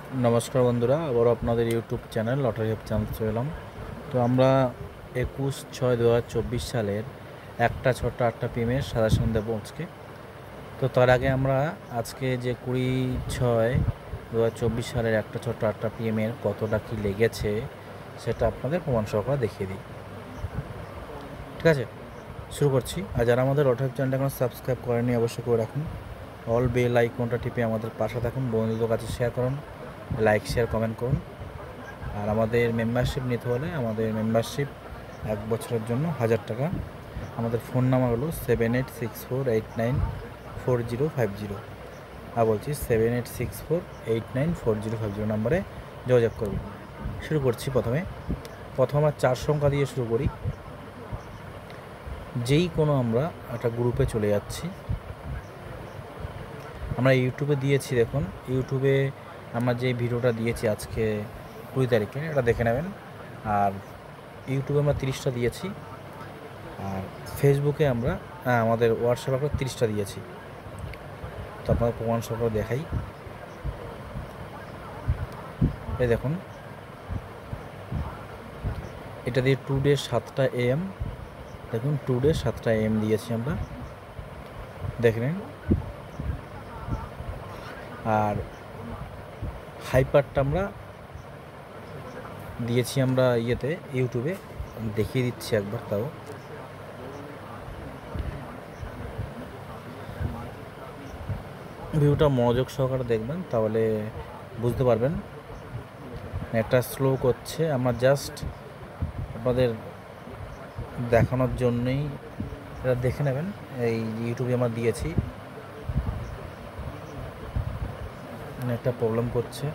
নমস্কার বন্ধুরা, আবারও আপনাদের YouTube channel lottery of chance এলাম। তো আমরা 21/6/2024 সালের 1টা 6টা 8টা পিএমের সাজেশন দেবো আজকে। তো তার আগে আমরা আজকে যে 20/6/2024 সালের 1টা 6টা 8টা পিএমের কতটা কী লেগেছে সেটা আপনাদের প্রমাণ সহকারে দেখিয়ে দিই। ঠিক আছে, শুরু করছি। আর যারা আমাদের লটারি অফ চ্যানেলটা এখন সাবস্ক্রাইব করেনি অবশ্যই করে রাখুন। অল বেল আইকনটা টিপে আমাদের পাশে থাকুন, বন্ধুদের কাছে শেয়ার করুন, লাইক শেয়ার কমেন্ট করুন। আর আমাদের মেম্বারশিপ নিতে হলে আমাদের মেম্বারশিপ 1 বছরের জন্য 1000 টাকা। আমাদের ফোন নাম্বার হলো 7864894050। আর বলছি 7864894050 নাম্বারে যোগাযোগ করবেন। শুরু করছি। প্রথমে আমরা 4 সংখ্যা দিয়ে শুরু করি। যেই কোনো আমরা একটা গ্রুপে চলে যাচ্ছি। আমরা ইউটিউবে দিয়েছি, দেখুন ইউটিউবে আমরা যে ভিডিওটা দিয়েছি আজকে 20 তারিখে, এটা দেখে নেবেন। আর ইউটিউবে আমরা 30টা দিয়েছি, আর ফেসবুকে আমরা আমাদের হোয়াটসঅ্যাপে আমরা 30টা দিয়েছি। তো আপনাদের প্রমাণ সহকারে দেখাই। এই দেখুন, এটা দিয়ে টুডে 7টা AM, দেখুন টুডে 7টা AM দিয়েছি আমরা, দেখে নিন। আর হাইপারটা আমরা দিয়েছি আমরা ইয়েতে ইউটিউবে, দেখিয়ে দিচ্ছি একবার। তাও ভিউটা মনোযোগ সহকারে দেখবেন, তাহলে বুঝতে পারবেন। একটা স্লো করছে, আমরা জাস্ট আপনাদের দেখানোর জন্যই এটা দেখে নেবেন। এই ইউটিউবে আমরা দিয়েছি, একটা প্রবলেম করছে।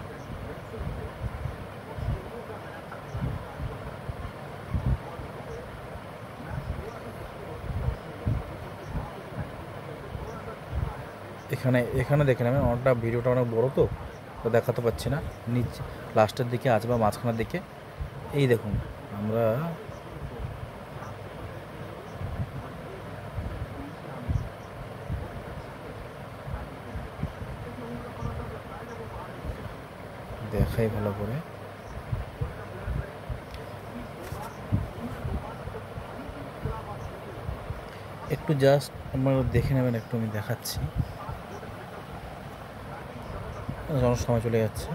এখানে দেখে নেবেন। অনেকটা ভিডিওটা অনেক বড়, তো দেখাতে পাচ্ছি না। নিচে লাস্টের দিকে আছে বা মাঝখানের দিকে, এই দেখুন আমরা দেখাই ভালো করে। একটু জাস্ট আপনারা দেখে নেবেন, একটু আমি দেখাচ্ছি। অনেক সময় চলে যাচ্ছে।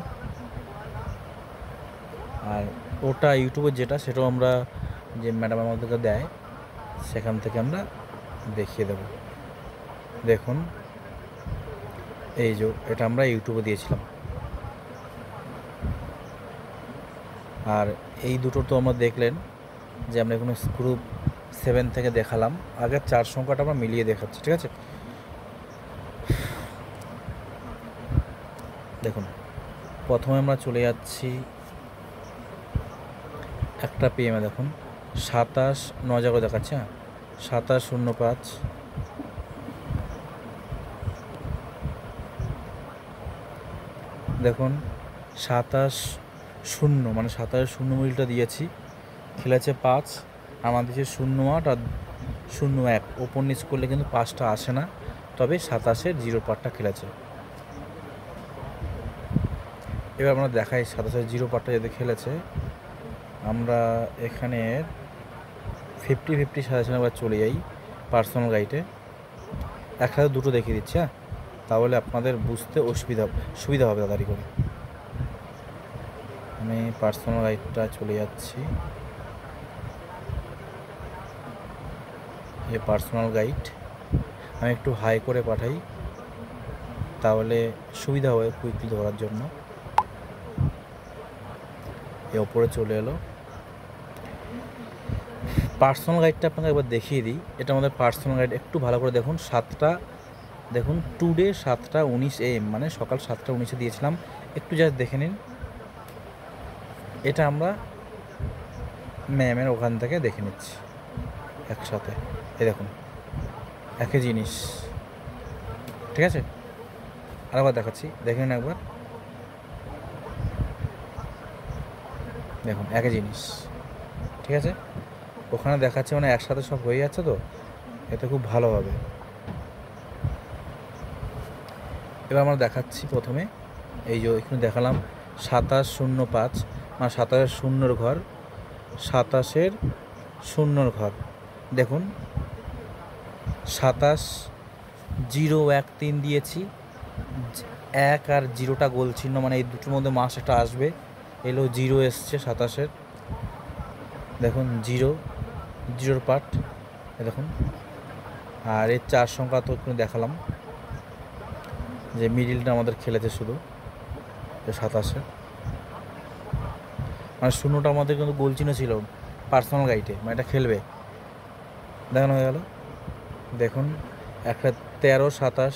আর ওটা ইউটিউবে যেটা, সেটাও আমরা যে ম্যাডাম আমাদেরকে দেয় সেখান থেকে আমরা দেখিয়ে দেব। দেখুন এই যে এটা আমরা ইউটিউবে দিয়েছিলাম। আর এই দুটো তো আমরা দেখলেন যে আমরা এখানে গ্রুপ 7 থেকে দেখালাম। আগের 4 সংখ্যাটা আমরা মিলিয়ে দেখাচ্ছি, ঠিক আছে? দেখুন, প্রথমে আমরা চলে যাচ্ছি 1টা PM-এ। দেখুন 27 করে দেখাচ্ছে। 27:05। দেখুন 27:0 মানে 27:0 মিনিটটা দিয়েছি, খেলেছে 5, আমার দিয়েছে 0.8 আর 0.1। ওপর নিচ করলে কিন্তু 5টা আসে না, তবে 27-এর 0 পার্টটা খেলেছে। এবার আমরা দেখাই 27-এর 0 পার্টটা যদি খেলেছে। আমরা এখানে 50-50 সাজেশন আবার চলে যাই পার্সোনাল গাইডে। একসাথে দুটো দেখিয়ে দিচ্ছি, হ্যাঁ, তাহলে আপনাদের বুঝতে সুবিধা হবে তাড়াতাড়ি করে। আমি পার্সোনাল গাইডটা চলে যাচ্ছি। এই পার্সোনাল গাইড আমি একটু হাই করে পাঠাই, তাহলে সুবিধা হবে কুইকলি ধরার জন্য। এই ওপরে চলে এলো পার্সোনাল গাইডটা। আপনাকে একবার দেখিয়ে দিই। এটা আমাদের পার্সোনাল গাইড, একটু ভালো করে দেখুন। 7টা, দেখুন টুডে 7:19 AM, মানে সকাল 7:19 দিয়েছিলাম। একটু জাস্ট দেখে নিন। এটা আমরা ম্যামের ওখান থেকে দেখে নিচ্ছি একসাথে। এই দেখুন একই জিনিস, ঠিক আছে? আরেকবার দেখাচ্ছি, দেখে নিন একবার। দেখুন একই জিনিস, ঠিক আছে? ওখানে দেখাচ্ছে মানে একসাথে সব হয়ে যাচ্ছে, তো এতে খুব ভালো হবে। এবার আমরা দেখাচ্ছি প্রথমে এই যে এখানে দেখালাম 2705 মানে 27-এর শূন্যর ঘর, 27-এর শূন্যর ঘর। দেখুন 27-013 দিয়েছি, 1 আর 0টা গোল চিহ্ন, মানে এই দুটোর মধ্যে মাস একটা আসবে, এলো 0 এসছে 27-এর। দেখুন 0-0 পার্ট দেখুন। আর এর 4 সংখ্যা তো একটু দেখালাম যে মিডিলটা আমাদের খেলেছে শুধু 27-এর, মানে শূন্যটা আমাদের কিন্তু গোল চিহ্ন ছিল পার্সোনাল গাইডে, মানে এটা খেলবে, দেখানো হয়ে গেল। দেখুন একটা 13-27,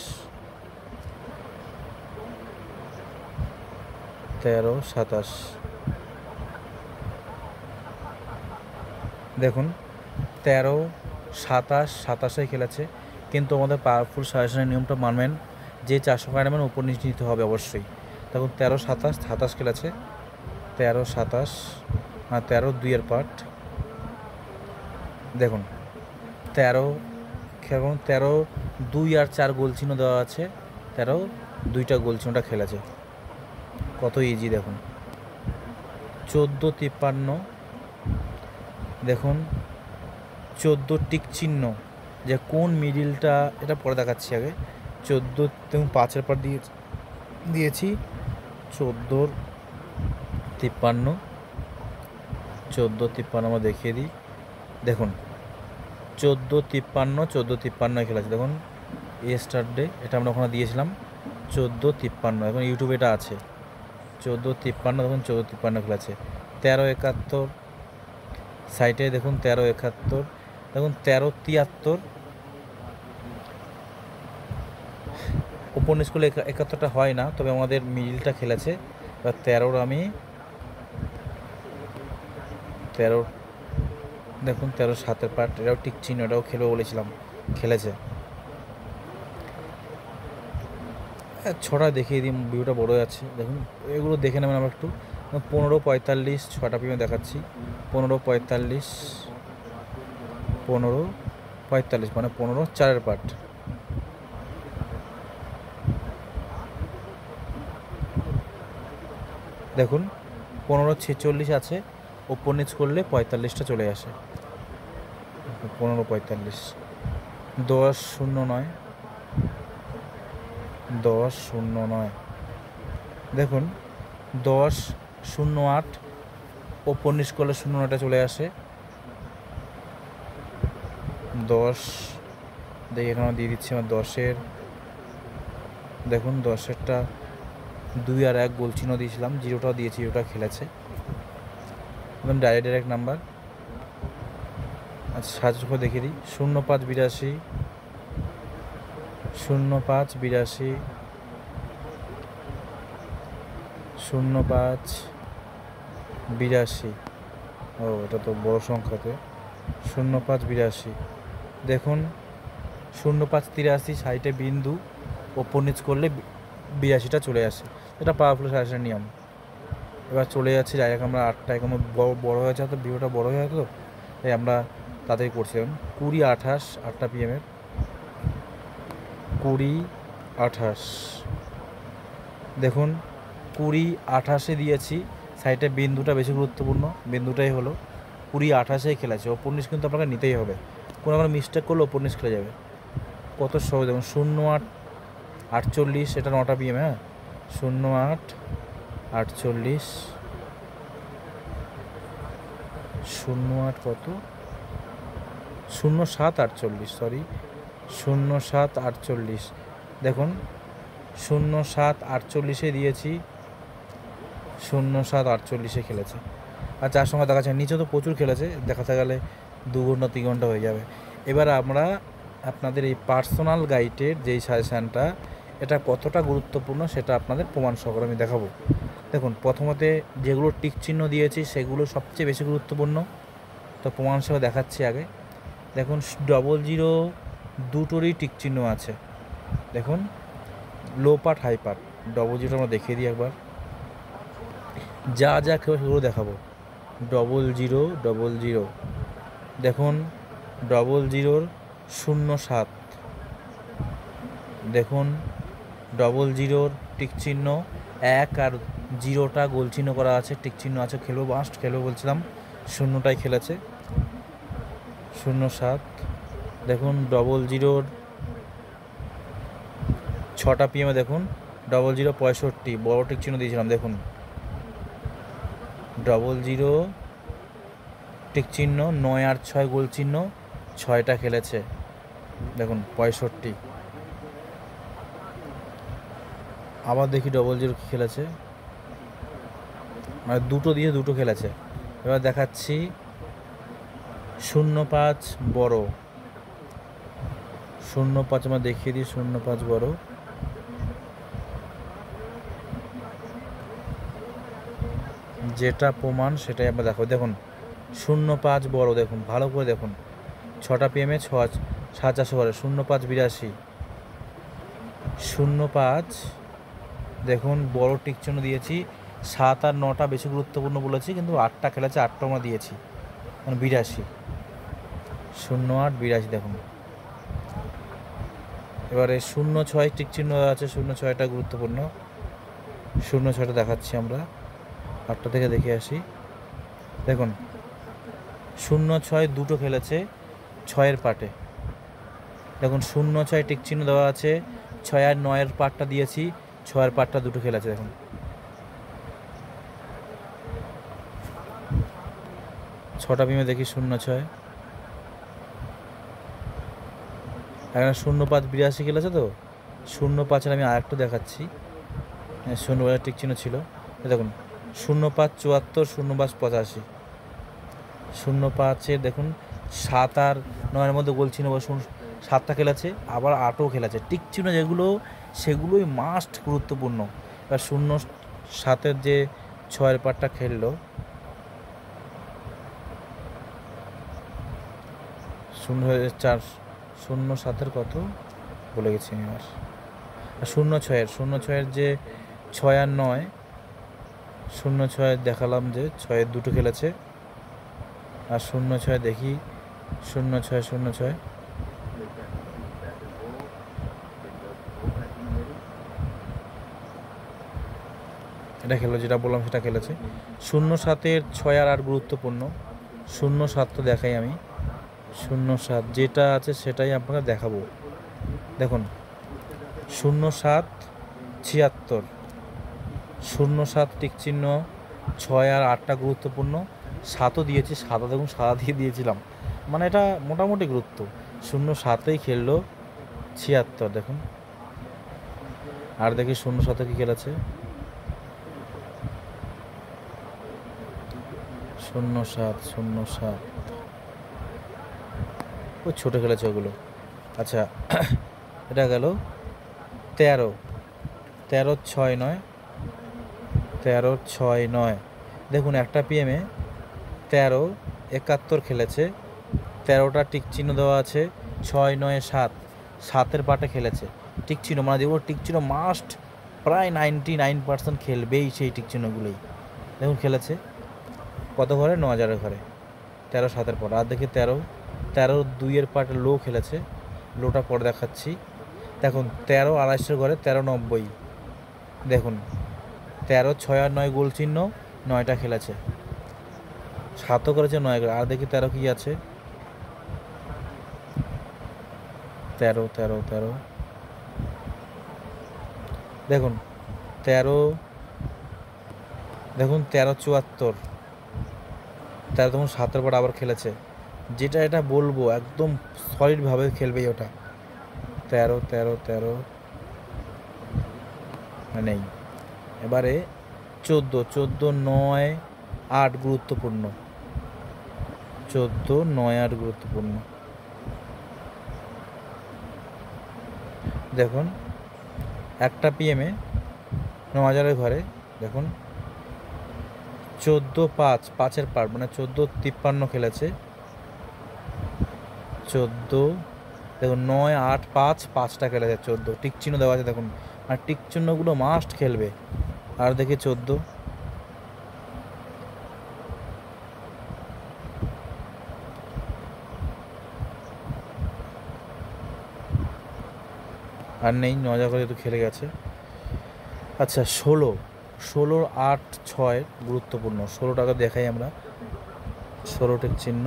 13-27 দেখুন 13-27-27 খেলেছে, কিন্তু আমাদের পাওয়ারফুল সাজেশনের নিয়মটা মানবেন, যে 400 টাকা নেবেন উপর নিচে নিতে হবে অবশ্যই। দেখুন 13-27-27 খেলেছে, 13-27 আর 13-2 পার্ট। দেখুন 13-2 আর 4 গোল চিহ্ন দেওয়া আছে, 13-2টা গোল চিহ্নটা খেলেছে, কত ইজি দেখুন। 14-53 দেখুন 14 টিক চিহ্ন, যে কোন মিডিলটা এটা পরে দেখাচ্ছি আগে। 14 দেখুন 5-এর পর দিয়েছি 14-53 আমরা দেখিয়ে দিই। দেখুন 14-53 খেলা আছে, দেখুন ইয়েস্টারডে এটা আমরা ওখানে দিয়েছিলাম 14-53, এখন ইউটিউবে এটা আছে 14-53, দেখুন 14-53 খেলা আছে। 13-71 সাইটে দেখুন 13-71, দেখুন 13-73 উপর স্কুলে 71টা হয় না, তবে আমাদের মিডিলটা খেলেছে। এবার 13-র আমি 13 দেখুন 13-7 পার্ট, এটাও টিক চিহ্ন, এটাও খেলবে বলেছিলাম, খেলেছে। ছটা দেখিয়ে দিই, ভিউটা বড় যাচ্ছে, দেখুন এগুলো দেখে নেবেন আমরা একটু। 15-45 ছটা পিএম দেখাচ্ছি, 15-45 মানে 15-4 পার্ট। দেখুন 15-46 আছে, ওপর নিচ করলে 45টা চলে আসে, 15-45। 10-09 দেখুন 10-08 ওপর নিচ করলে 09টা চলে আসে। 10 দেখি এখানে দিয়ে দিচ্ছি আমার 10-এর, দেখুন 10-এরটা 2 আর 1 গোল চিহ্ন দিয়েছিলাম, 0টাও দিয়েছি, 0টা খেলেছে, একদম ডাইরেক্ট নাম্বার। আচ্ছা সাহায্য করে দেখিয়ে দিই। 05-82 05-82 05-82, ও এটা তো বড় সংখ্যাতে। 05-82 দেখুন 05-83 সাইটে বিন্দু, ওপর নিচ করলে 82টা চলে আসে, এটা পাওয়ারফুল সাজেশনের নিয়ম। এবার চলে যাচ্ছি ডাইরেক্ট আমরা 8টায়, কোনো বড় হয়ে যায় তো ভিডিওটা বড় হয়ে যেত, তাই আমরা তাড়াতাড়ি করছিলাম। 20-28 8টা পিএমের, 20-28 দেখুন 20-28 দিয়েছি, সাইটে বিন্দুটা বেশি গুরুত্বপূর্ণ, বিন্দুটাই হলো 20-28 খেলেছে, ওপর নিচ কিন্তু আপনাকে নিতেই হবে, কোনো মিস্টেক করলে ওপর নিচ খেলে যাবে। কত সহজ দেখুন 08-48 এটা 9টা পিএম, হ্যাঁ 08-48 08 কত 07-48 সরি 07-48 দেখুন 07-48 দিয়েছি, 07-48 খেলেছে। আর 4 সঙ্গে দেখাচ্ছে, নিচে তো প্রচুর খেলেছে, দেখাতে গেলে 2 ঘন্টা 3 ঘন্টা হয়ে যাবে। এবার আমরা আপনাদের এই পার্সোনাল গাইডের যেই সাজেশানটা, এটা কতটা গুরুত্বপূর্ণ সেটা আপনাদের প্রমাণ সহকারে আমি দেখাবো। দেখুন প্রথমতে যেগুলো টিক চিহ্ন দিয়েছি সেগুলো সবচেয়ে বেশি গুরুত্বপূর্ণ, তো প্রমাণ সহ দেখাচ্ছি আগে। দেখুন 00 দুটোরই টিক চিহ্ন আছে, দেখুন লো পার্ট হাই পার্ট। 00 আমরা দেখিয়ে দিই একবার, যা খেয়ে সেগুলো দেখাবো। 00 দেখুন 00-07 দেখুন 00 টিক চিহ্ন 1 আর জিরোটা গোল চিহ্ন করা আছে, টিক চিহ্ন আছে, খেলবো মাস্ট খেলবো বলছিলাম, শূন্যটাই খেলেছে 07। দেখুন ডবল জিরোর 6টা PM দেখুন 00 65 বড় টিক চিহ্ন দিয়েছিলাম, দেখুন 00 টিক চিহ্ন 9 আর 6 গোল চিহ্ন, 6টা খেলেছে দেখুন 65। আবার দেখি 00 কি খেলেছে, মানে দুটো দিয়ে দুটো খেলেছে। এবার দেখাচ্ছি 05 বড়, 05 আমরা দেখিয়ে দিই, 05 বড়, যেটা প্রমাণ সেটাই আমরা দেখো। দেখুন 05 বড়, দেখুন ভালো করে দেখুন, 6টা PM 6 400 করে 05 82 05। দেখুন বড় টিক চিহ্ন দিয়েছি, 7 আর 9টা বেশি গুরুত্বপূর্ণ বলেছি, কিন্তু 8টা খেলেছে, 8টা আমরা দিয়েছি, মানে 82 08 82 দেখুন। এবারে 06 টিক চিহ্ন আছে, 06টা গুরুত্বপূর্ণ, 06টা দেখাচ্ছি আমরা, 8টা থেকে দেখে আসি। দেখুন 06 দুটো খেলেছে 6-এর পাটে, দেখুন 06 টিক চিহ্ন দেওয়া আছে, 6 আর 9-এর পাটটা দিয়েছি, 6-এর পাটটা দুটো খেলেছে দেখুন। ছটা PM দেখি 06, এখানে 05 82 খেলেছে তো, 05-এর আমি আরেকটু দেখাচ্ছি, 05 টিক চিহ্ন ছিল, দেখুন 05 74 05 85 05-এর দেখুন 7 আর 9-এর মধ্যে গোল চিহ্ন 7টা খেলেছে, আবার 8ও খেলেছে, টিক চিহ্ন যেগুলো সেগুলোই মাস্ট গুরুত্বপূর্ণ। এবার 07-এর যে 6-এর পাটটা খেললো, 04 07-এর কত বলে গেছি আমি, আর 06-এর যে 6 আর 9, 06 দেখালাম যে 6-এর দুটো খেলেছে, আর 06 দেখি 06 এটা খেলো, যেটা বললাম সেটা খেলেছে। 07-এর 6 আর 8 গুরুত্বপূর্ণ, 07 তো দেখাই আমি, 07 যেটা আছে সেটাই আপনাকে দেখাবো। দেখুন 07 76 07 টিক চিহ্ন, 6 আর 8টা গুরুত্বপূর্ণ, 7ও দিয়েছি, 7ও দেখুন 7 দিয়ে দিয়েছিলাম, মানে এটা মোটামুটি গুরুত্ব। 07-এই খেললো 76 দেখুন। আর দেখি 07-এ কি খেলেছে, 07 ওই ছোটো খেলেছে ওগুলো। আচ্ছা এটা গেল 13 6 9 13 6 9, দেখুন একটা PM 13 71 খেলেছে, 13টা টিক চিহ্ন দেওয়া আছে, 6 9 7 7-এর পাটে খেলেছে, টিক চিহ্ন মানে যেগুলো টিক চিহ্ন মাস্ট প্রায় 99% খেলবেই সেই টিক চিহ্নগুলোই, দেখুন খেলেছে কত ঘরে, 9000-এর ঘরে, 13 7-এর পর। আর দেখি 13 2-এর পাটে লো খেলেছে, লোটা পরে দেখাচ্ছি। দেখুন 13 250-এর ঘরে 13 90, দেখুন 13 6 আর 9 গোল চিহ্ন, 9টা খেলেছে, 7ও করেছে 9 করে। আর দেখি 13 কি আছে, 13 দেখুন 13 74 13 তখন 7-এর পর আবার খেলেছে, যেটা এটা বলবো একদম সলিডভাবে খেলবেই ওটা। 13 নেই। এবারে 14 9 8 গুরুত্বপূর্ণ, 14 9 8 গুরুত্বপূর্ণ। দেখুন একটা PM 9000-এর ঘরে, দেখুন 14 5 5-এর পার, মানে 14 53 খেলেছে, 14 দেখুন 9 8 5 5টা খেলেছে, 14 টিক চিহ্ন দেওয়া আছে দেখুন, আর টিক চিহ্নগুলো মাস্ট খেলবে। আর দেখি 14 আর নেই, 9000 করে তো খেলে গেছে। আচ্ছা 16 16, 8, 6 গুরুত্বপূর্ণ। 16টাকে দেখাই আমরা, 16 টিক চিহ্ন।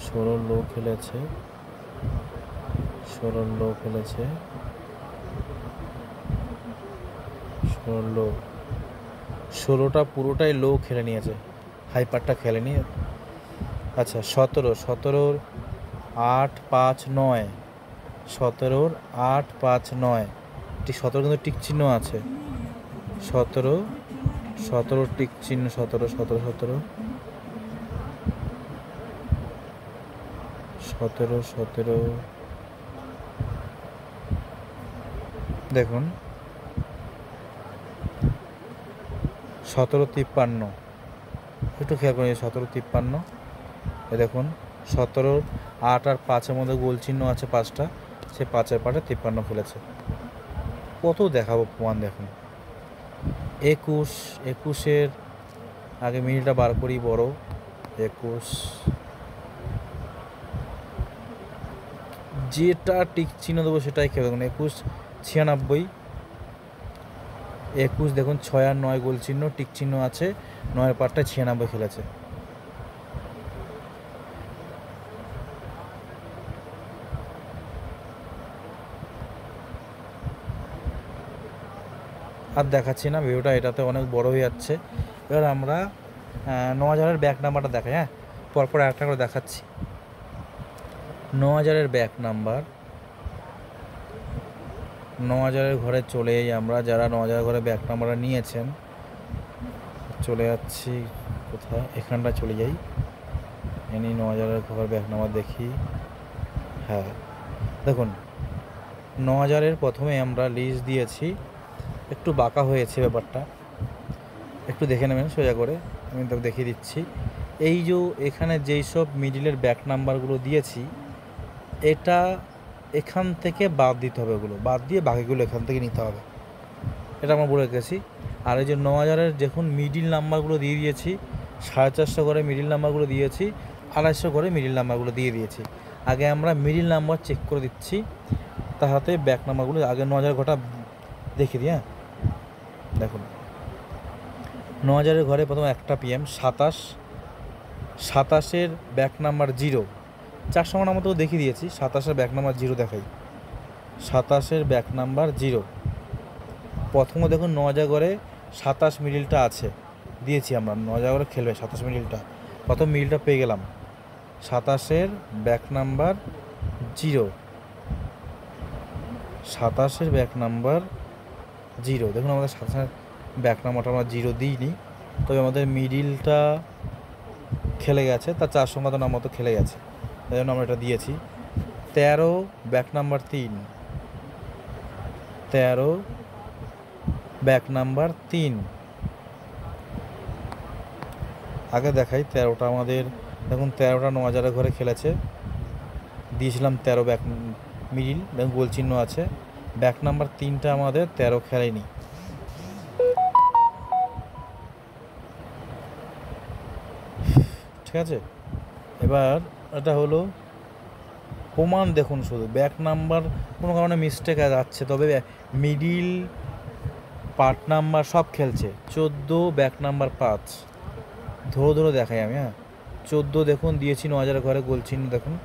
16 লো খেলেছে, 16 লো খেলেছে, 16 লো, 16টা পুরোটাই লো খেলে নিয়েছে, হাইপারটা খেলেনি। আচ্ছা 17, 17-র 8, 5, 9, 17-র 8, 5, 9, ঠিক 17 কিন্তু টিক চিহ্ন আছে। 17, 17 টিক চিহ্ন, 17, 17, 17, 17, 17 দেখুন 17, 53, একটু খেয়াল করি 17, 53, এ দেখুন 17, 8 আর 5-এর মধ্যে গোল চিহ্ন আছে 5টা, সে 5-এর পাটে 53 ফেলেছে। কত দেখাবো প্রমাণ, দেখুন 21, 21-এর আগে মিনিটটা বার করি বড়, 21, যেটা টিক চিহ্ন দেবো সেটাই খেলে। দেখুন 21, 96, 21 দেখুন 6 আর 9 গোল চিহ্ন, টিক চিহ্ন আছে, 9-এর পাটটায় 96 খেলেছে। আর দেখাচ্ছি না, ভিডিওটা এটাতে অনেক বড় হয়ে যাচ্ছে। এবার আমরা 9000-এর ব্যাক নাম্বারটা দেখাই। হ্যাঁ, পরপর একটা করে দেখাচ্ছি। 9000-এর ব্যাক নাম্বার, 9000-এর ঘরে চলে যাই আমরা, যারা 9000-এর ঘরে ব্যাক নাম্বারটা নিয়েছেন চলে যাচ্ছি কোথায়, এখানটা চলে যাই, এনি 9000-এর ঘর ব্যাক নাম্বার দেখি। হ্যাঁ দেখুন 9000-এর প্রথমে আমরা লিস্ট দিয়েছি, একটু বাঁকা হয়েছে ব্যাপারটা, একটু দেখে নেবেন সোজা করে, আমি তো দেখিয়ে দিচ্ছি। এই যে এখানে যেই সব মিডিলের ব্যাক নাম্বারগুলো দিয়েছি, এটা এখান থেকে বাদ দিতে হবে, ওগুলো বাদ দিয়ে বাকিগুলো এখান থেকে নিতে হবে, এটা আমরা বলে রেখেছি। আর এই যে 9000-এর দেখুন মিডিল নাম্বারগুলো দিয়ে দিয়েছি, 450 করে মিডিল নাম্বারগুলো দিয়েছি, 250 করে মিডিল নাম্বারগুলো দিয়ে দিয়েছি। আগে আমরা মিডিল নাম্বার চেক করে দিচ্ছি, তার হাতে ব্যাক নাম্বারগুলো আগে 9000 ঘটা দেখিয়ে দিই। হ্যাঁ দেখুন 9000-এর ঘরে প্রথম 1টা PM 27, 27-এর ব্যাক নাম্বার 0, 400 আমার মতো দেখিয়ে দিয়েছি। 27-এর ব্যাক নাম্বার 0 দেখাই, 27-এর ব্যাক নাম্বার 0। প্রথমে দেখুন 9000 ঘরে 27 মিডিলটা আছে, দিয়েছি আমরা, 9000 ঘরে খেলবে 27 মিডিলটা, প্রথম মিডিলটা পেয়ে গেলাম। 27-এর ব্যাক নাম্বার 0, 27-এর ব্যাক নাম্বার 0, দেখুন আমাদের 27-এর ব্যাক নাম্বারটা আমরা 0 দিইনি, তবে আমাদের মিডিলটা খেলে গেছে, তার 4 সংখ্যা নাম মতো খেলে গেছে, তাই জন্য আমরা এটা দিয়েছি। 13 ব্যাক নাম্বার 3, 13 ব্যাক নাম্বার 3, আগে দেখাই 13টা আমাদের, দেখুন 13টা 9000-এর ঘরে খেলেছে, দিয়েছিলাম 13 ব্যাক মিডিল, দেখুন গোল চিহ্ন আছে। ব্যাক নাম্বার 3টা আমাদের 13 খেলেনি। ঠিক আছে, এবার এটা হলো প্রমাণ, দেখুন শুধু ব্যাক নাম্বার কোনো কারণে মিস্টেক যাচ্ছে, তবে মিডিল পার্ট নাম্বার সব খেলছে। 14 ব্যাক নাম্বার 5, ধরো ধরো দেখাই আমি। হ্যাঁ 14 দেখুন দিয়েছি 9000-এর ঘরে গোল চিহ্ন, দেখুন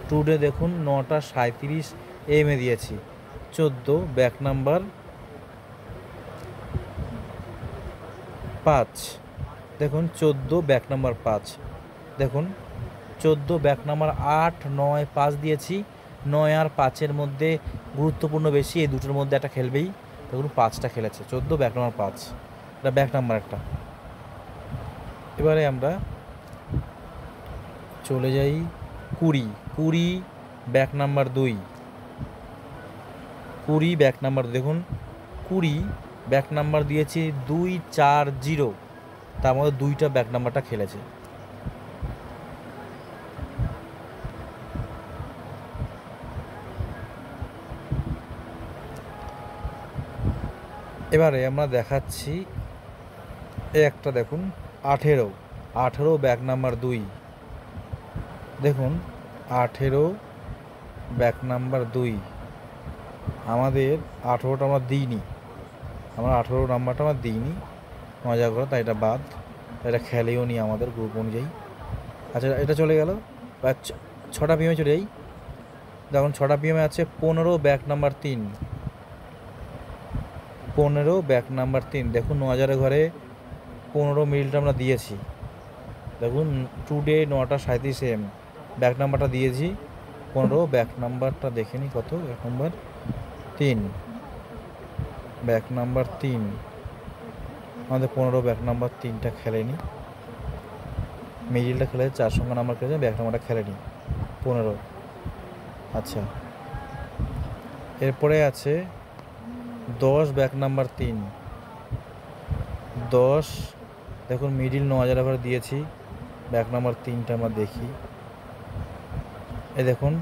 টুডে দেখুন 9টা 37 AM দিয়েছি। 14 ব্যাক নাম্বার 5, দেখুন 14 ব্যাক নাম্বার 5, দেখুন 14 ব্যাক নাম্বার 8, 9, 5 দিয়েছি। 9 আর 5-এর মধ্যে গুরুত্বপূর্ণ বেশি, এই দুটোর মধ্যে একটা খেলবেই, দেখুন 5টা খেলেছে। 14 ব্যাক নাম্বার 5, এটা ব্যাক নাম্বার একটা। এবারে আমরা চলে যাই 20, 20 ব্যাক নাম্বার 2, 20 ব্যাক নাম্বার, দেখুন 20 ব্যাক নাম্বার দিয়েছি 2, 4, 0, তার মধ্যে 2টা ব্যাক নাম্বারটা খেলেছে। এবারে আমরা দেখাচ্ছি একটা, দেখুন 18, 18 ব্যাক নাম্বার 2, দেখুন 18 ব্যাক নাম্বার 2 আমাদের 18টা আমরা দিইনি, আমরা 18 নাম্বারটা আমরা দিইনি মজা করে, তাই এটা বাদ, এটা খেলেও নি আমাদের গ্রুপ অনুযায়ী। আচ্ছা এটা চলে গেল। 6টা পিএমে চলে যাই। দেখুন 6টা পিএমে আছে 15 ব্যাক নাম্বার 3, 15 ব্যাক নাম্বার 3। দেখুন 9000 ঘরে 15 মিনিটটা আমরা দিয়েছি। দেখুন টুডে 9টা 37 AM ব্যাক নাম্বারটা দিয়েছি 15। ব্যাক নাম্বারটা দেখে নিই কত, ব্যাক নাম্বার 3, ব্যাক নাম্বার 3 আমাদের 15 ব্যাক নাম্বার 3টা খেলেনি, মিডিলটা খেলে 4 সংখ্যা নাম্বার খেলেছে, ব্যাক নাম্বারটা খেলেনি 15। আচ্ছা এরপরে আছে 10 ব্যাক নাম্বার 3, 10 দেখুন মিডিল 9000 করে দিয়েছি, ব্যাক নাম্বার 3টা আমরা দেখি। এই দেখুন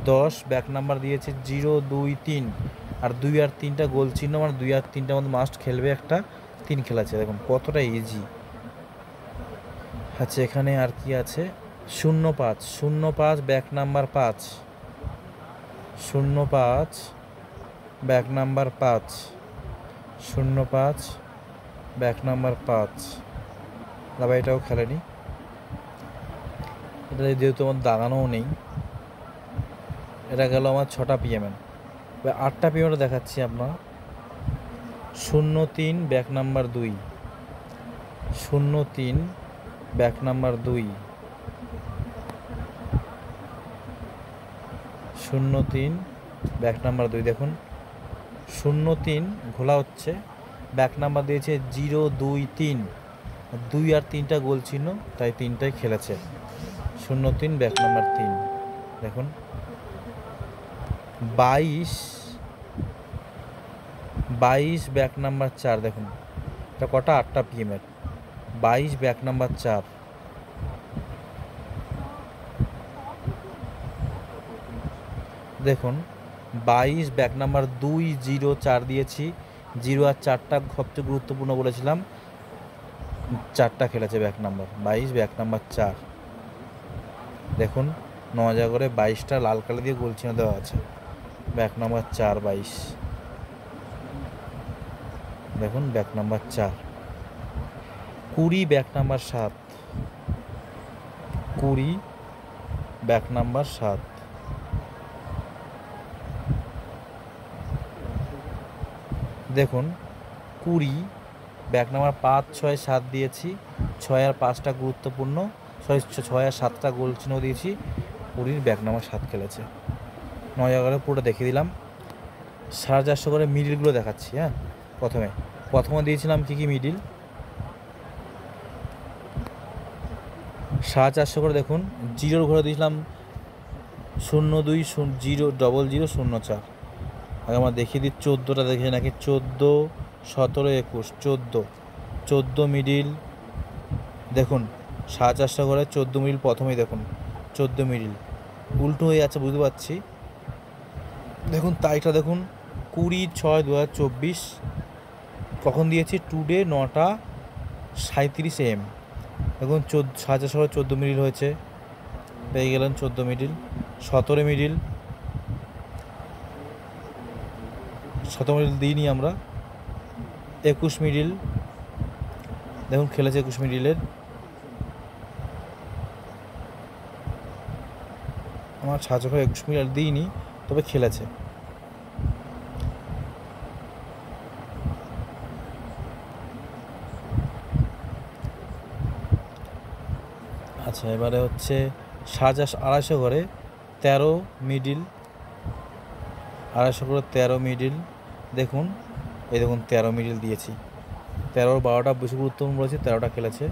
10 ব্যাক নাম্বার দিয়েছে 0 2 3, আর 2 আর 3টা গোল চিহ্ন, মানে 2 আর 3টার মধ্যে মাস্ট খেলবে একটা, 3 খেলাচ্ছে। দেখুন কতটা ইজি। আচ্ছা এখানে আর কি আছে 05, 05 back number 5, 05 back number 5, 05 back number 5। দাবা এটাও খেলেনি, এটা যেহেতু আমার দাগানোও নেই। এটা গেল আমার 6টা পিএমএ। এবার 8টা পিএমটা দেখাচ্ছি আপনার। 03 back number 2, 03 back number 2, 03 back number 2। দেখুন 03 ঘোলা হচ্ছে, ব্যাক নাম্বার দিয়েছে 0 2 3, 2 আর 3টা গোল চিহ্ন, তাই 3টাই খেলেছে। 03 ব্যাক নাম্বার 3। দেখুন 22 ব্যাক নাম্বার 4। দেখুন এটা কটা 8টা পিএমের, 22 ব্যাক নাম্বার 4। দেখুন 22 ব্যাক নাম্বার 2 0 4 দিয়েছি, 0 আর 4টা সবচেয়ে গুরুত্বপূর্ণ বলেছিলাম, 4টা খেলেছে ব্যাক নাম্বার। 22 back number 4। দেখুন 9000 করে 22টা লাল কালি দিয়ে গোল চিহ্ন দেওয়া আছে, ব্যাক নাম্বার 4 22। দেখুন back number 4। 20 back number 7, 20 back number 7। দেখুন 20 ব্যাক নাম্বার 5 6 7 দিয়েছি, 6 আর 5টা গুরুত্বপূর্ণ, 6 আর 7টা গোল চিহ্ন দিয়েছি, 20 ব্যাক নাম্বার 7 খেলেছে। 9000 করে পুরোটা দেখিয়ে দিলাম। 450 করে মিডিলগুলো দেখাচ্ছি। হ্যাঁ প্রথমে দিয়েছিলাম কি মিডিল 450 করে। দেখুন 0 ঘরে দিয়েছিলাম 02 0 00 04। আগে আমরা দেখিয়ে দিই 14টা দেখে নাকি 14 17 21 14 মিডিল। দেখুন 450 করে 14 মিডিল প্রথমেই, দেখুন 14 মিডিল উল্টো হয়ে যাচ্ছে বুঝতে পারছি। দেখুন তারিখটা দেখুন 20/6/2024 কখন দিয়েছি, টুডে 9টা 37 AM। দেখুন 450 করে 14 মিডিল হয়েছে, পেয়ে গেলেন 14 মিডিল। 17 মিডিল, 17 মিডিল দিইনি আমরা। 21 মিডিল, দেখুন খেলেছে 21 মিডিলের। আমার 450 করে 21 মিডিল দিইনি, তবে খেলেছে। আচ্ছা এবারে হচ্ছে 250 করে 13 মিডিল, 250 করে 13 মিডিল। দেখুন এই দেখুন 13 মিডিল দিয়েছি, 13 12টা বেশি গুরুত্বপূর্ণ বলেছি, 13টা খেলেছে।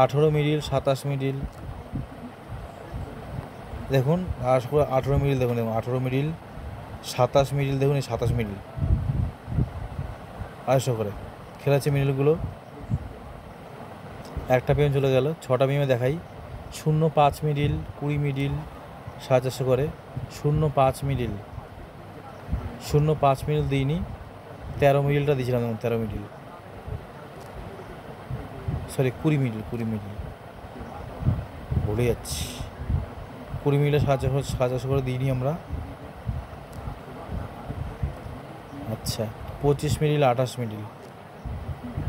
18 মিডিল 27 মিডিল, দেখুন 18 মিডিল, দেখুন 18 মিডিল 27 মিডিল। দেখুন এই 27 মিডিল 250 করে খেলেছে মিডিলগুলো। একটা পিএম চলে গেল। 6টা পিএমে দেখাই 05 মিডিল 20 মিডিল 450 করে। 05 মিডিল 05 মিডিল দিইনি, 13 মিডিলটা দিয়েছিলাম। দেখুন 13 মিডিল, সরি 20 মিডিল ভুলে যাচ্ছি, 20 মিনিটে 450 করে দিইনি আমরা। আচ্ছা 25 মিনিট 28 মিনিট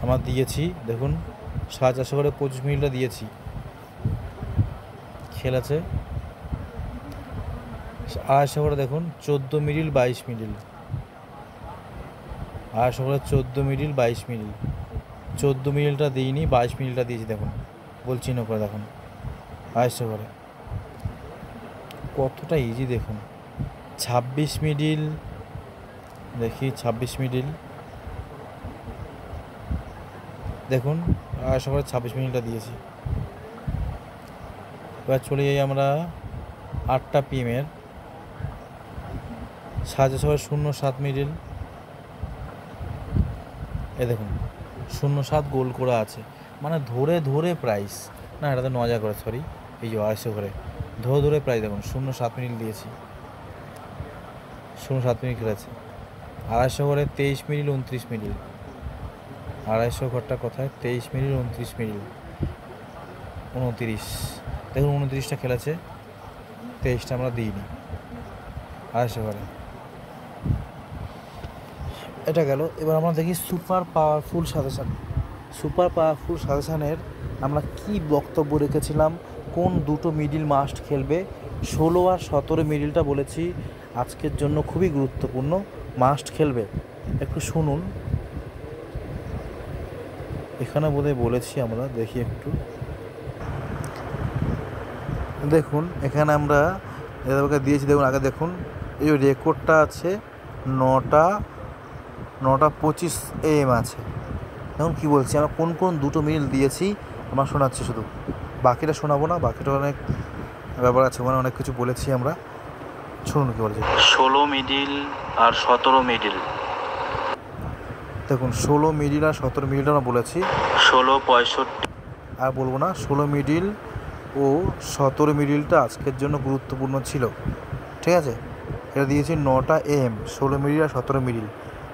আমরা দিয়েছি, দেখুন 450 করে 25 মিনিটটা দিয়েছি। খেলেছে 250 করে, দেখুন 14 মিনিট 22 মিনিট, 250 করে 14 মিনিট 22 মিনিট, 14 মিনিটটা দিইনি, 22 মিনিটটা দিয়েছি। দেখুন বলছি না করে, দেখুন 250 করে কতটা ইজি দেখুন। 26 মিনিট, দেখি 26 মিনিট, দেখুন 250 করে 26 মিনিটটা দিয়েছি। এবার চলে যাই আমরা 8টা PM-এর 707 মিনিট। এ দেখুন 07 গোল করা আছে, মানে ধরে ধরে প্রাইস না, এটাতে 9000 করে, সরি এই যে 250 করে ধরে ধরে প্রাইস। দেখুন 07 মিনিট দিয়েছি, 07 মিনিট খেলেছে। 250 করে 23 মিনিট 29 মিনিট, 250 ঘরটা কোথায়, 23 মিনিট 29 মিনিট, 29, দেখুন 29টা খেলেছে, 23টা আমরা দিইনি। 250 করে এটা গেল। এবার আমরা দেখি super powerful suggestion. Super powerful সাজেশানের আমরা কি বক্তব্য রেখেছিলাম, কোন দুটো মিডিল মাস্ট খেলবে, 16 আর 17 মিডিলটা বলেছি আজকের জন্য খুবই গুরুত্বপূর্ণ, মাস্ট খেলবে। একটু শুনুন, এখানে বোধহয় বলেছি আমরা, দেখি একটু দেখুন। এখানে আমরা এদেরকে দিয়েছি, দেখুন আগে দেখুন এই রেকর্ডটা আছে 9টা 25 AM আছে। দেখুন কী বলছি, আমরা কোন কোন দুটো মিডিল দিয়েছি আমরা শোনাচ্ছি, শুধু বাকিটা শোনাবো না, বাকিটা অনেক ব্যাপার আছে, ওখানে অনেক কিছু বলেছি আমরা। শুনুন কী বলছি। 16 মিডিল আর 17 মিডিল, দেখুন 16 মিডিল আর 17 মিডিল আমরা বলেছি। 16-65 আর বলবো না, 16 মিডিল ও 17 মিডিলটা আজকের জন্য গুরুত্বপূর্ণ ছিল, ঠিক আছে। এটা দিয়েছি 9টা AM, 16 মিডিল আর 17 মিডিল।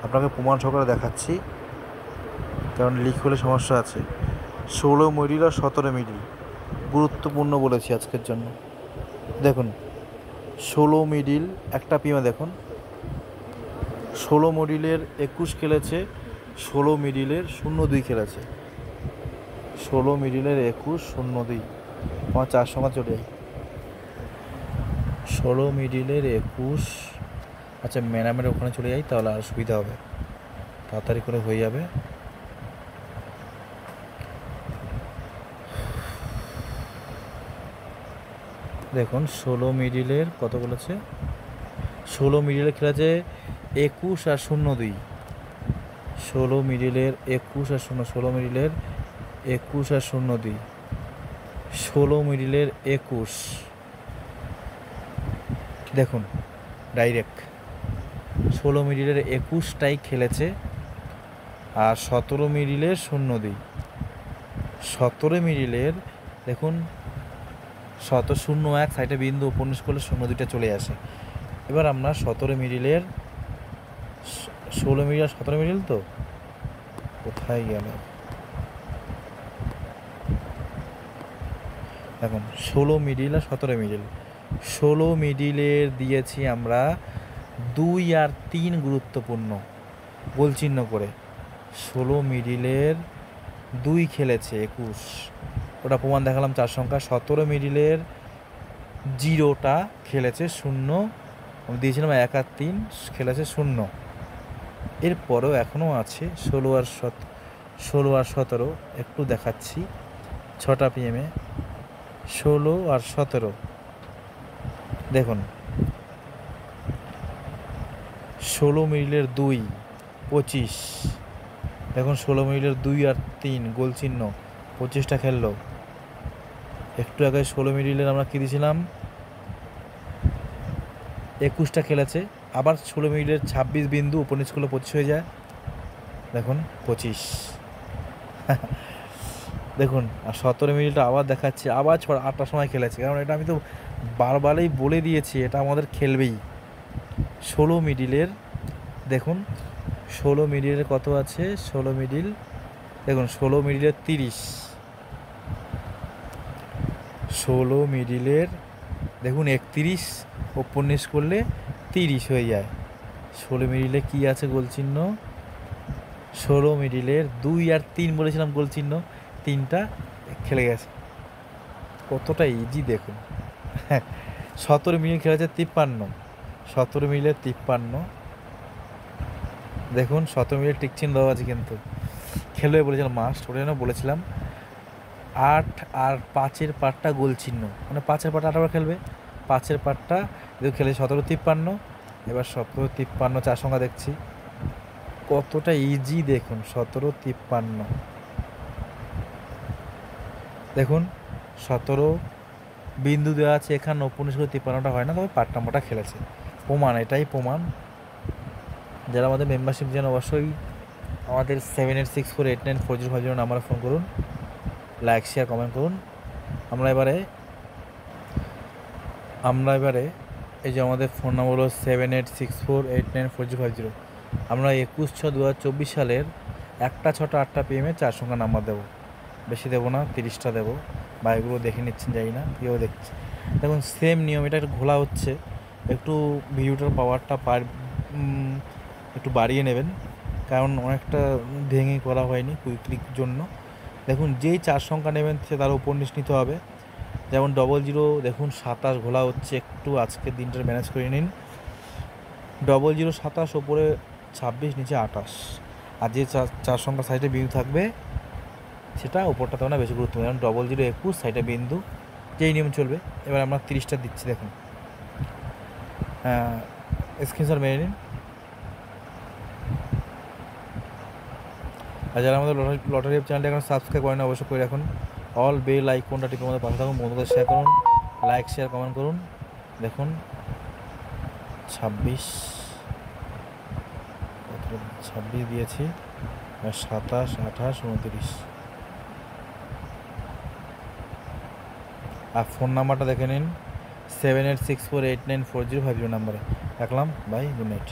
আপনাকে প্রমাণ সহকারে দেখাচ্ছি, কারণ লিক হলে সমস্যা আছে। 16 মিডিল আর 17 মিডিল গুরুত্বপূর্ণ বলেছি আজকের জন্য। দেখুন 16 মিডিল একটা PM, দেখুন 16 মিডিলের 21 খেলেছে, 16 মিডিলের 02 খেলেছে, 16 মিডিলের 21 02, আমার 4 সংখ্যা চলে যায়। 16 মিডিলের 21, আচ্ছা ম্যাডামের ওখানে চলে যাই, তাহলে আর সুবিধা হবে, তাড়াতাড়ি করে হয়ে যাবে। দেখুন 16 মিডিলের কত বলেছে, 16 মিডিলের খেলেছে 21 আর 02, 16 মিডিলের 21 আর 0, 16 মিডিলের 21 আর 02, 16 মিডিলের 21, দেখুন ডাইরেক্ট 16 মিডিলের 21টাই খেলেছে, আর 17 মিডিলের 02, 17 মিডিলের দেখুন 01 সাইডে বিন্দু উপন্যাস করলে 02টা চলে আসে। এবার আমরা 17 মিডিলের 16 মিডিল আর 17 মিডিল, তো কোথায় গেল, দেখুন 16 মিডিল আর 17 মিডিল, 16 মিডিলের দিয়েছি আমরা 2 আর 3 গুরুত্বপূর্ণ গোল চিহ্ন করে। 16 মিডিলের 2 খেলেছে 21, ওটা প্রমাণ দেখালাম 4 সংখ্যা। 17 মিডিলের 0টা খেলেছে 0, আমি দিয়েছিলাম 1 আর 3, খেলেছে 0। এরপরেও এখনও আছে 16 আর 17, একটু দেখাচ্ছি 6টা PM-এ 16 আর 17, দেখুন 16 মিডিলের 2 25, দেখুন 16 মিডিলের 2 আর 3 গোল চিহ্ন, 25টা খেললো। একটু আগে 16 মিডিলের আমরা কী দিয়েছিলাম, 21টা খেলেছে, আবার 16 মিডিলের 26 বিন্দু উপনিচ করলে 25 হয়ে যায়, দেখুন 25। দেখুন আর 17 মিনিটটা আবার দেখাচ্ছি, আবার 8টার সময় খেলেছে, কারণ এটা আমি তো বারবারই বলে দিয়েছি এটা আমাদের খেলবেই। 16 মিডিলের দেখুন 16 মিডিলের কত আছে, 16 মিডিল দেখুন 16 মিডিলের 30, 16 মিডিলের দেখুন 31 ওপর নিচ করলে 30 হয়ে যায়। 16 মিডিলে কি আছে গোল চিহ্ন, 16 মিডিলের 2 আর 3 বলেছিলাম গোল চিহ্ন, 3টা খেলে গেছে। কতটা ইজি দেখুন। 17 মিনিট খেলেছে 53, 17 মিনিটে 53। দেখুন 17 মিনিট টিক চিহ্ন দেওয়া আছে, কিন্তু খেলবে বলেছিলাম মাস্ট, ওটা জন্য বলেছিলাম। 8 আর 5-এর পার্টটা গোল চিহ্ন, মানে 5-এর পার্টটা 8 খেলবে, 5-এর পার্টটা খেলে 17-53। এবার 17-53 চার সংখ্যা দেখছি, কতটা ইজি দেখুন। 17-53 দেখুন, 17 বিন্দু দেওয়া আছে এখানে, 19-53টা হয় না, তবে পার্ট নাম্বারটা খেলেছে। প্রমাণ, এটাই প্রমাণ। যারা আমাদের মেম্বারশিপ যেন অবশ্যই আমাদের 7864894050 নাম্বারে ফোন করুন, লাইক শেয়ার কমেন্ট করুন। আমরা এবারে এই যে আমাদের ফোন নাম্বার হলো 7864894050। আমরা 21/6/2024 সালের 1টা 6টা 8টা PM 4 সংখ্যা নাম্বার দেবো, বেশি দেবো না, 30টা দেবো। বা এগুলো দেখে নিচ্ছেন, যাই না কেউ দেখছে। দেখুন সেম নিয়ম, এটা একটু ঘোলা হচ্ছে, একটু ভিডিওটার পাওয়ারটা একটু বাড়িয়ে নেবেন, কারণ অনেকটা ভেঙে করা হয়নি কুইকলিক জন্য। দেখুন যেই 4 সংখ্যা নেবেন সে তার উপর নিচ নিতে হবে। যেমন 00, দেখুন 27 ঘোলা হচ্ছে, একটু আজকের দিনটা ম্যানেজ করে নিন। 00 27, ওপরে 26, নিচে 28। আর যে 4 সংখ্যা সাইডে বিন্দু থাকবে সেটা ওপরটা তো না বেশি গুরুত্বপূর্ণ, যেমন 00 21 সাইডে বিন্দু, যেই নিয়ম চলবে। এবার আমরা 30টা দিচ্ছি, দেখুন স্ক্রিনশট মেরে নিন। আর যারা আমাদের লটারি চ্যানেলটা এখন সাবস্ক্রাইব করেন অবশ্যই করে রাখুন। অল বেল আইকনটা টিপে আমাদের পাশে থাকুন, বন্ধুদের শেয়ার করুন, লাইক শেয়ার কমেন্ট করুন। দেখুন 26 দিয়েছি, আর 27, 28, 29। আর ফোন নাম্বারটা দেখে নিন, 7864894050 নাম্বারে। রাখলাম, বাই, গুড নাইট।